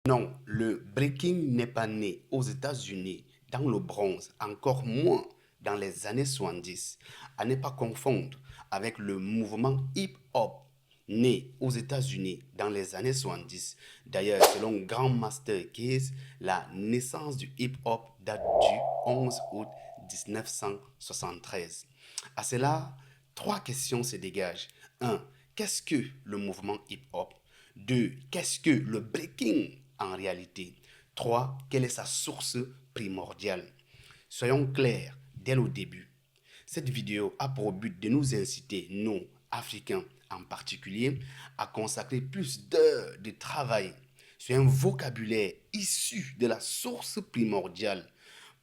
Non, le breaking n'est pas né aux États-Unis, dans le Bronx, encore moins dans les années 70. À ne pas confondre avec le mouvement hip-hop né aux États-Unis dans les années 70. D'ailleurs, selon Grandmaster Case, la naissance du hip-hop date du 11 août 1973. À cela, trois questions se dégagent. Un, qu'est-ce que le mouvement hip-hop? Deux, qu'est-ce que le breaking en réalité? Trois, quelle est sa source primordiale? Soyons clairs dès le début. Cette vidéo a pour but de nous inciter, nous, Africains en particulier, à consacrer plus d'heures de travail sur un vocabulaire issu de la source primordiale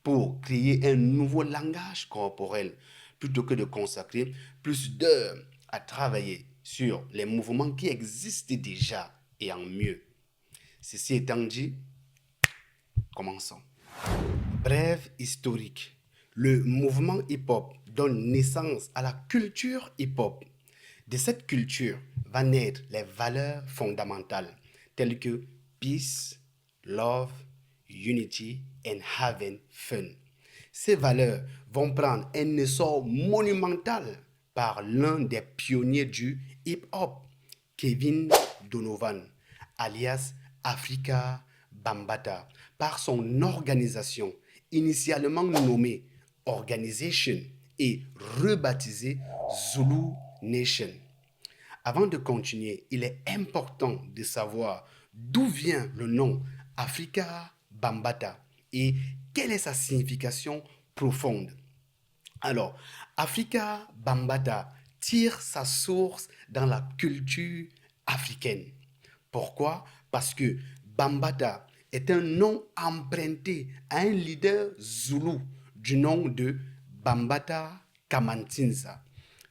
pour créer un nouveau langage corporel plutôt que de consacrer plus d'heures à travailler sur les mouvements qui existent déjà et en mieux. Ceci étant dit, commençons. Bref historique. Le mouvement hip-hop donne naissance à la culture hip-hop. De cette culture va naître les valeurs fondamentales telles que peace, love, unity and having fun. Ces valeurs vont prendre un essor monumental par l'un des pionniers du hip-hop, Kevin Donovan, alias Afrika Bambaataa, par son organisation initialement nommée Organization et rebaptisée Zulu Nation. Avant de continuer, il est important de savoir d'où vient le nom Afrika Bambaataa et quelle est sa signification profonde. Alors, Afrika Bambaataa tire sa source dans la culture africaine. Pourquoi? Parce que Bambaataa est un nom emprunté à un leader zoulou du nom de Bambaataa Kamantinsa,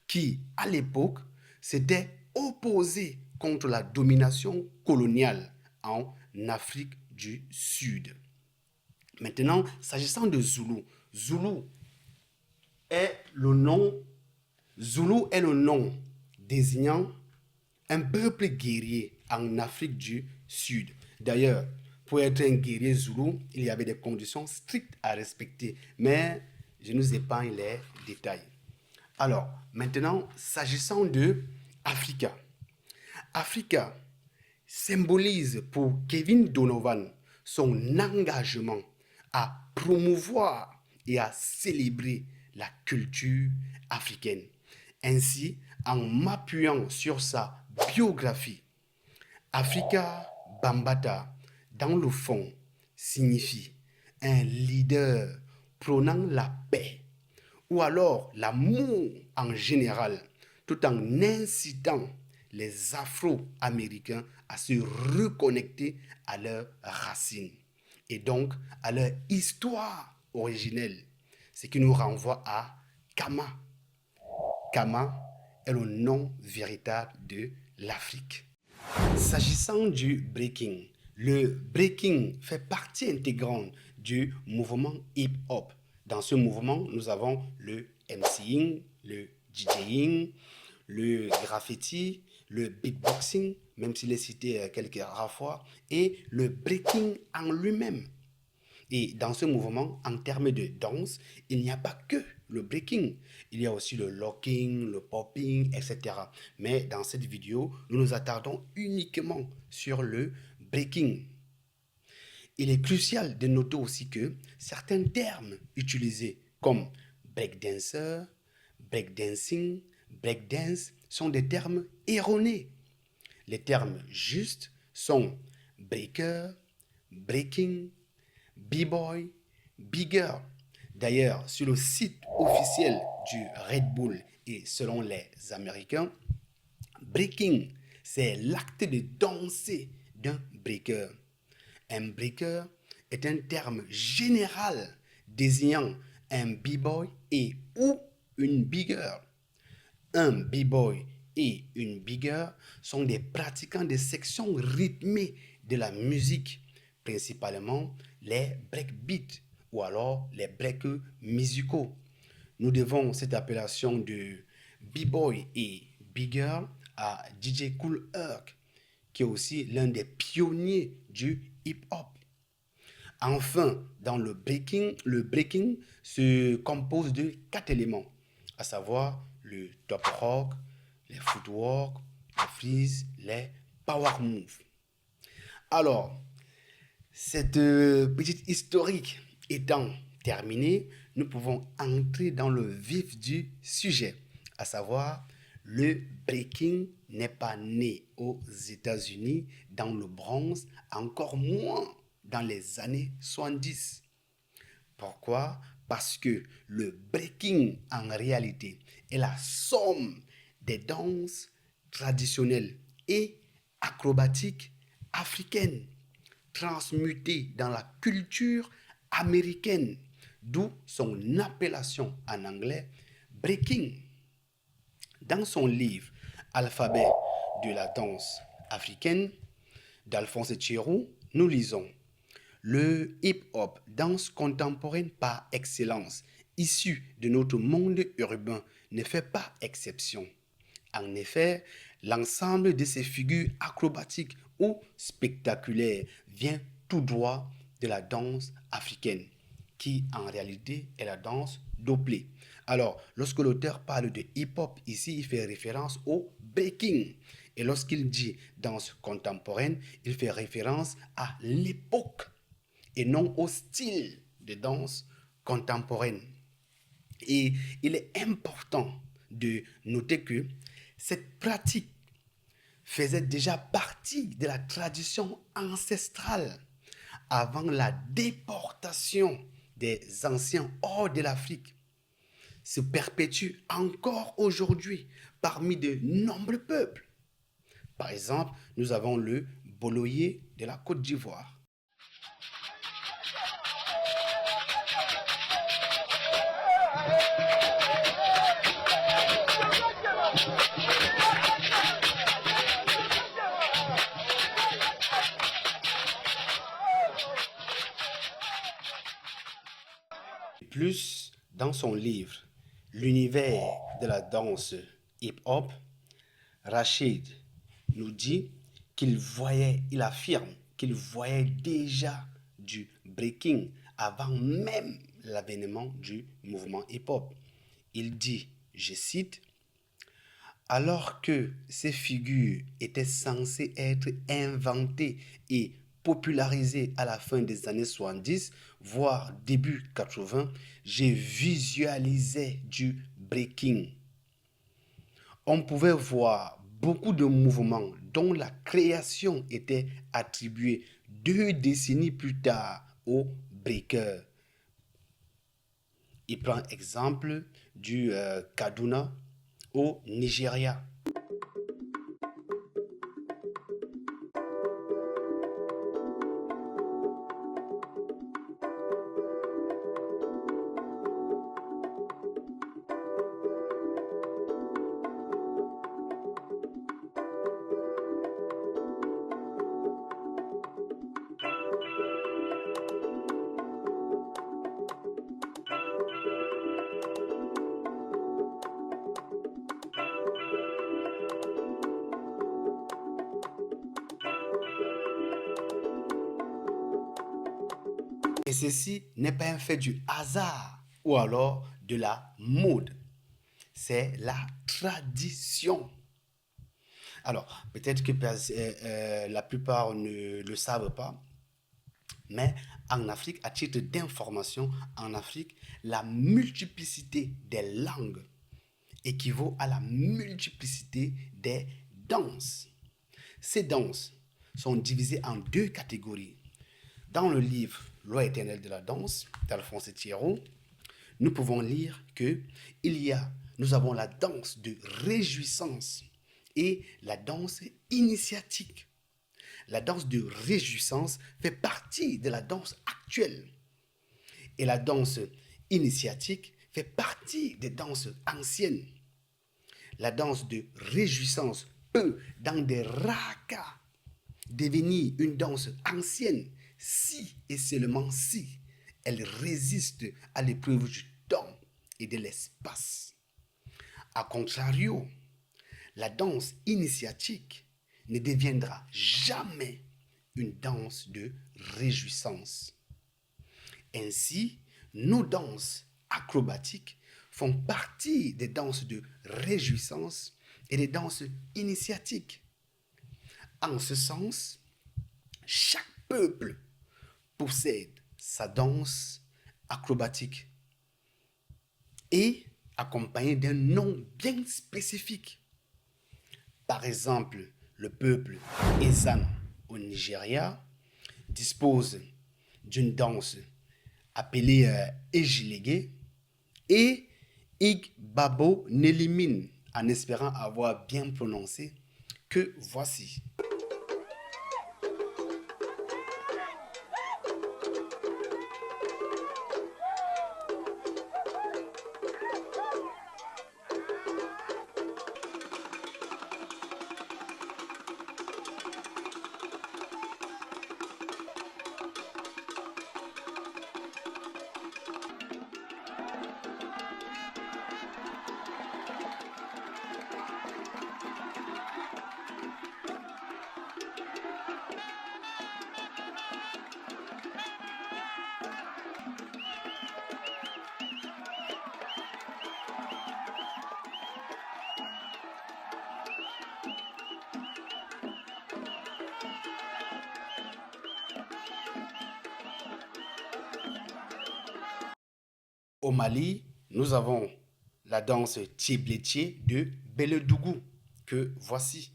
qui, à l'époque, s'était opposé contre la domination coloniale en Afrique du Sud. Maintenant, s'agissant de Zoulou, est le nom, Zoulou est le nom désignant un peuple guerrier en Afrique du Sud. D'ailleurs, pour être un guerrier zoulou, il y avait des conditions strictes à respecter, mais je nous épargne les détails. Alors, maintenant, s'agissant de Afrika. Afrika symbolise pour Kevin Donovan son engagement à promouvoir et à célébrer la culture africaine. Ainsi, en m'appuyant sur sa biographie, Afrika Bambaataa, dans le fond, signifie un leader prônant la paix ou alors l'amour en général, tout en incitant les Afro-Américains à se reconnecter à leurs racines et donc à leur histoire originelle, ce qui nous renvoie à Kama. Kama est le nom véritable de l'Afrique. S'agissant du breaking, le breaking fait partie intégrante du mouvement hip-hop. Dans ce mouvement, nous avons le MCing, le DJing, le graffiti, le beatboxing, même s'il est cité quelques rares fois, et le breaking en lui-même. Et dans ce mouvement, en termes de danse, il n'y a pas que le breaking. Il y a aussi le locking, le popping, etc. Mais dans cette vidéo, nous nous attardons uniquement sur le breaking. Il est crucial de noter aussi que certains termes utilisés comme breakdancer, breakdancing, breakdance sont des termes erronés. Les termes justes sont breaker, breaking, B-boy, bigger. D'ailleurs, sur le site officiel du Red Bull et selon les Américains, breaking, c'est l'acte de danser d'un breaker. Un breaker est un terme général désignant un b-boy et ou une bigger. Un b-boy et une bigger sont des pratiquants de sections rythmées de la musique, principalement les breakbeats ou alors les breaks musicaux. Nous devons cette appellation de b-boy et bigger à DJ Kool Herc, qui est aussi l'un des pionniers du hip-hop. Enfin, dans le breaking se compose de 4 éléments, à savoir le top rock, les footwork, les freeze, les power moves. Alors, cette petite historique étant terminée, nous pouvons entrer dans le vif du sujet, à savoir le breaking n'est pas né aux États-Unis, dans le Bronx, encore moins dans les années 70. Pourquoi? Parce que le breaking, en réalité, est la somme des danses traditionnelles et acrobatiques africaines, transmutées dans la culture américaine, d'où son appellation en anglais breaking. Dans son livre Alphabet de la danse africaine d'Alphonse Thierroux, nous lisons: le hip-hop, danse contemporaine par excellence, issue de notre monde urbain, ne fait pas exception. En effet, l'ensemble de ces figures acrobatiques ou spectaculaires vient tout droit de la danse africaine, qui en réalité est la danse doblée. Alors, lorsque l'auteur parle de hip-hop, ici, il fait référence au breaking. Et lorsqu'il dit danse contemporaine, il fait référence à l'époque et non au style de danse contemporaine. Et il est important de noter que cette pratique faisait déjà partie de la tradition ancestrale avant la déportation des anciens hors de l'Afrique, se perpétue encore aujourd'hui parmi de nombreux peuples. Par exemple, nous avons le boloyé de la Côte d'Ivoire. Plus, dans son livre L'univers de la danse hip-hop, Rachid nous dit il affirme qu'il voyait déjà du breaking avant même l'avènement du mouvement hip-hop. Il dit, je cite, alors que ces figures étaient censées être inventées et popularisées à la fin des années 70, voire début 80, j'ai visualisé du breaking. On pouvait voir beaucoup de mouvements dont la création était attribuée 2 décennies plus tard aux breakers. Il prend exemple du Kaduna au Nigeria. Et ceci n'est pas un fait du hasard ou alors de la mode. C'est la tradition. Alors, peut-être que la plupart ne le savent pas, mais en Afrique, à titre d'information, en Afrique, la multiplicité des langues équivaut à la multiplicité des danses. Ces danses sont divisées en 2 catégories. Dans le livre Loi éternelle de la danse d'Alphonse Thierroux, nous pouvons lire que nous avons la danse de réjouissance et la danse initiatique. La danse de réjouissance fait partie de la danse actuelle et la danse initiatique fait partie des danses anciennes. La danse de réjouissance peut, dans des rares cas, devenir une danse ancienne si et seulement si elle résiste à l'épreuve du temps et de l'espace. A contrario, la danse initiatique ne deviendra jamais une danse de réjouissance. Ainsi, nos danses acrobatiques font partie des danses de réjouissance et des danses initiatiques. En ce sens, chaque peuple possède sa danse acrobatique et accompagnée d'un nom bien spécifique. Par exemple, le peuple Ezan au Nigeria dispose d'une danse appelée Ejilege et Igbabo Nelimin, en espérant avoir bien prononcé, que voici. Au Mali, nous avons la danse Tchiblétié de Beledougou, que voici.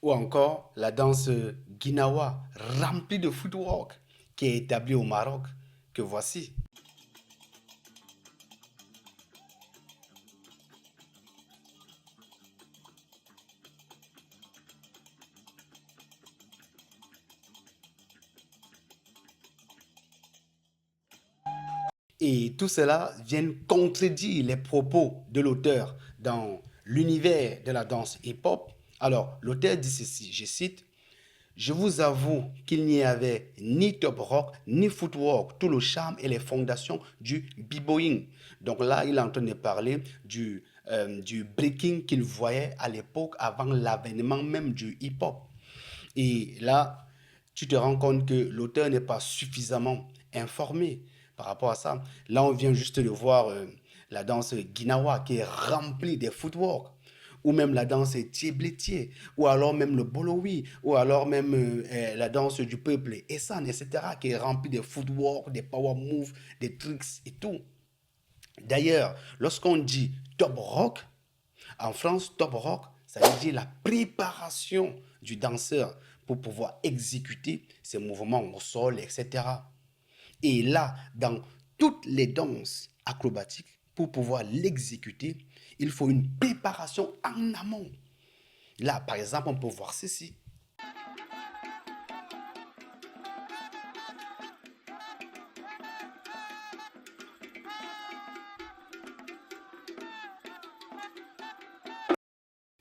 Ou encore la danse Guinawa, remplie de footwork, qui est établie au Maroc, que voici. Et tout cela vient contredire les propos de l'auteur dans l'univers de la danse hip-hop. Alors, l'auteur dit ceci, je cite, je vous avoue qu'il n'y avait ni top rock, ni footwork, tout le charme et les fondations du b-boying. Donc là, il est en train de parler du breaking qu'il voyait à l'époque avant l'avènement même du hip-hop. Et là, tu te rends compte que l'auteur n'est pas suffisamment informé par rapport à ça. Là, on vient juste de voir la danse Guinawa qui est remplie des footwork, ou même la danse Tieblétier, ou alors même le Bolowi, ou alors même la danse du peuple Essan, etc., qui est remplie de footwork, des power moves, des tricks et tout. D'ailleurs, lorsqu'on dit top rock, en France, top rock, ça veut dire la préparation du danseur pour pouvoir exécuter ses mouvements au sol, etc. Et là, dans toutes les danses acrobatiques, pour pouvoir l'exécuter, il faut une préparation en amont. Là, par exemple, on peut voir ceci.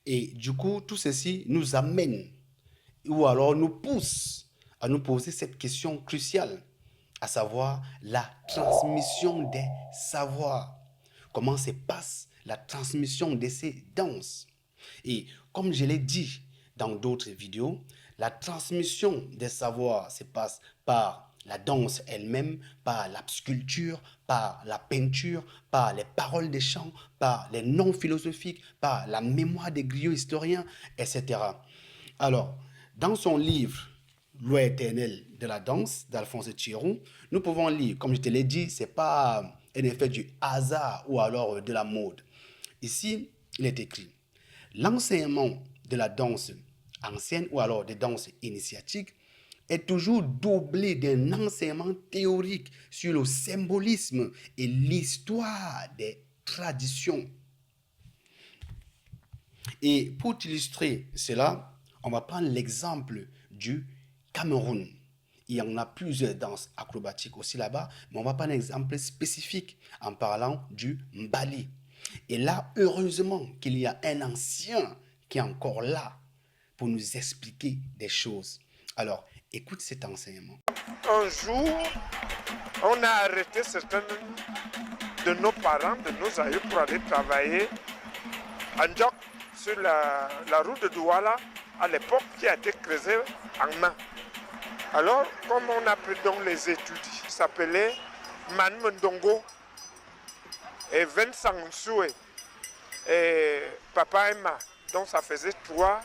Et du coup, tout ceci nous amène ou alors nous pousse à nous poser cette question cruciale, à savoir la transmission des savoirs. Comment se passe la transmission de ces danses? Et comme je l'ai dit dans d'autres vidéos, la transmission des savoirs se passe par la danse elle-même, par la sculpture, par la peinture, par les paroles des chants, par les noms philosophiques, par la mémoire des griots historiens, etc. Alors, dans son livre Loi éternelle de la danse d'Alphonse Thiron, nous pouvons lire, comme je te l'ai dit, ce n'est pas un effet du hasard ou alors de la mode. Ici, il est écrit, l'enseignement de la danse ancienne ou alors des danses initiatiques est toujours doublé d'un enseignement théorique sur le symbolisme et l'histoire des traditions. Et pour illustrer cela, on va prendre l'exemple du Cameroun. Il y en a plusieurs danses acrobatiques aussi là-bas, mais on va prendre un exemple spécifique en parlant du Mbali. Et là, heureusement qu'il y a un ancien qui est encore là pour nous expliquer des choses. Alors, écoute cet enseignement. Un jour, on a arrêté certains de nos parents, de nos aïeux pour aller travailler en Djok sur la route de Douala à l'époque qui a été creusée en main. Alors, comme on a pris donc les études, il s'appelait Man Mendongo et Vincent Nsoué et Papa Emma. Donc ça faisait 3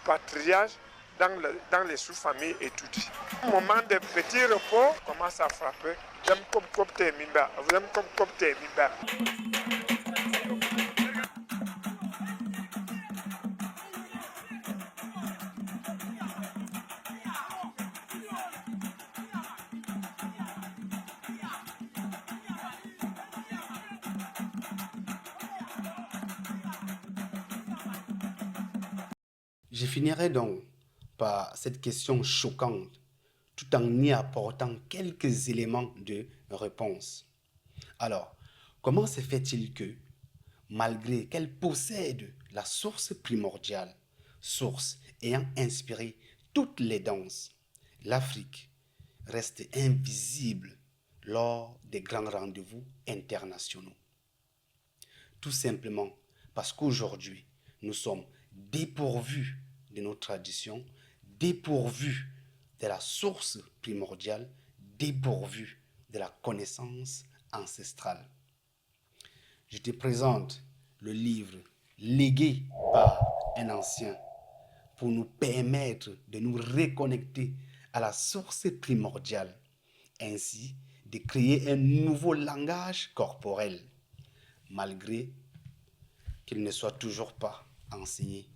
patriarches dans les sous-familles étudiées. Au moment de petit repos, commence à frapper. J'aime comme t'es mimba. J'aime comme t'es mimba. Je finirai donc par cette question choquante, tout en y apportant quelques éléments de réponse. Alors, comment se fait-il que, malgré qu'elle possède la source primordiale, source ayant inspiré toutes les danses, l'Afrique reste invisible lors des grands rendez-vous internationaux? Tout simplement parce qu'aujourd'hui, nous sommes dépourvus de nos traditions, dépourvus de la source primordiale, dépourvus de la connaissance ancestrale. Je te présente le livre légué par un ancien pour nous permettre de nous reconnecter à la source primordiale, ainsi de créer un nouveau langage corporel, malgré qu'il ne soit toujours pas enseigné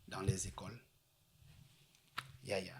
dans les écoles. Yaya.